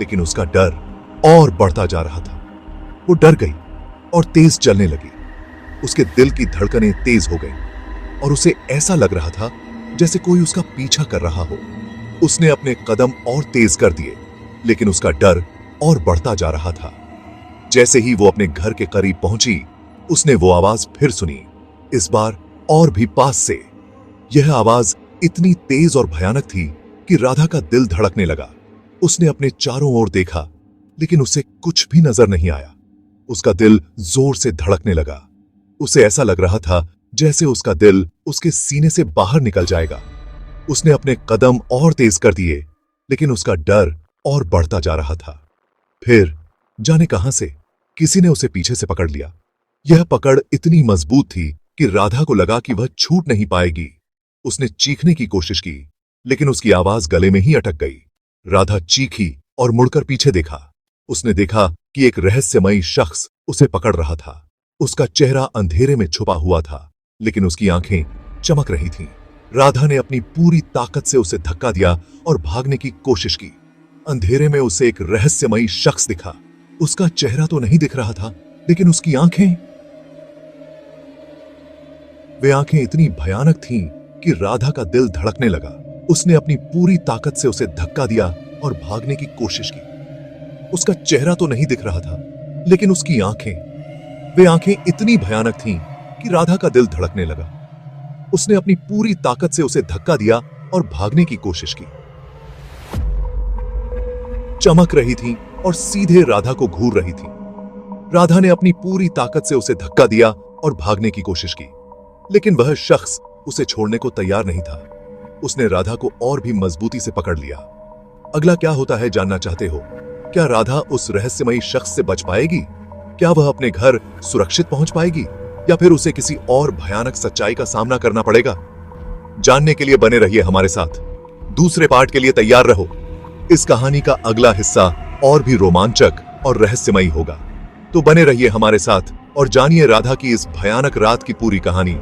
लेकिन उसका डर और बढ़ता जा रहा था। वो डर गई और तेज चलने लगी। उसके दिल की धड़कनें तेज हो गई और उसे ऐसा लग रहा था जैसे कोई उसका पीछा कर रहा हो। उसने अपने कदम और तेज कर दिए, लेकिन उसका डर और बढ़ता जा रहा था। जैसे ही वो अपने घर के करीब पहुंची, उसने वो आवाज फिर सुनी, इस बार और भी पास से। यह आवाज इतनी तेज और भयानक थी कि राधा का दिल धड़कने लगा। उसने अपने चारों ओर देखा, लेकिन उसे कुछ भी नजर नहीं आया। उसका दिल जोर से धड़कने लगा। उसे ऐसा लग रहा था जैसे उसका दिल उसके सीने से बाहर निकल जाएगा। उसने अपने कदम और तेज कर दिए, लेकिन उसका डर और बढ़ता जा रहा था। फिर जाने कहां से किसी ने उसे पीछे से पकड़ लिया। यह पकड़ इतनी मजबूत थी कि राधा को लगा कि वह छूट नहीं पाएगी। उसने चीखने की कोशिश की, लेकिन उसकी आवाज गले में ही अटक गई। राधा चीखी और मुड़कर पीछे देखा। उसने देखा कि एक रहस्यमयी शख्स उसे पकड़ रहा था। उसका चेहरा अंधेरे में छुपा हुआ था, लेकिन उसकी आंखें चमक रही थीं। राधा ने अपनी पूरी ताकत से उसे धक्का दिया और भागने की कोशिश की। अंधेरे में उसे एक रहस्यमयी शख्स दिखा। उसका चेहरा तो नहीं दिख रहा था, लेकिन उसकी आंखें, वे आंखें इतनी भयानक थीं कि राधा का दिल धड़कने लगा। उसने अपनी पूरी ताकत से उसे धक्का दिया और भागने की कोशिश की। उसका चेहरा तो नहीं दिख रहा था, लेकिन उसकी आंखें, वे आंखें इतनी भयानक थीं कि राधा का दिल धड़कने लगा। उसने अपनी पूरी ताकत से उसे धक्का दिया और भागने की कोशिश की। चमक रही थी और सीधे राधा को घूर रही थी। राधा ने अपनी पूरी ताकत से उसे धक्का दिया और भागने की कोशिश की, लेकिन वह शख्स उसे छोड़ने को तैयार नहीं था। उसने राधा को और भी मजबूती से पकड़ लिया। अगला क्या होता है जानना चाहते हो? क्या राधा उस रहस्यमयी शख्स से बच पाएगी? क्या वह अपने घर सुरक्षित पहुंच पाएगी, या फिर उसे किसी और भयानक सच्चाई का सामना करना पड़ेगा? जानने के लिए बने रहिए हमारे साथ। दूसरे पार्ट के लिए तैयार रहो। इस कहानी का अगला हिस्सा और भी रोमांचक और रहस्यमयी होगा, तो बने रहिए हमारे साथ और जानिए राधा की इस भयानक रात की पूरी कहानी।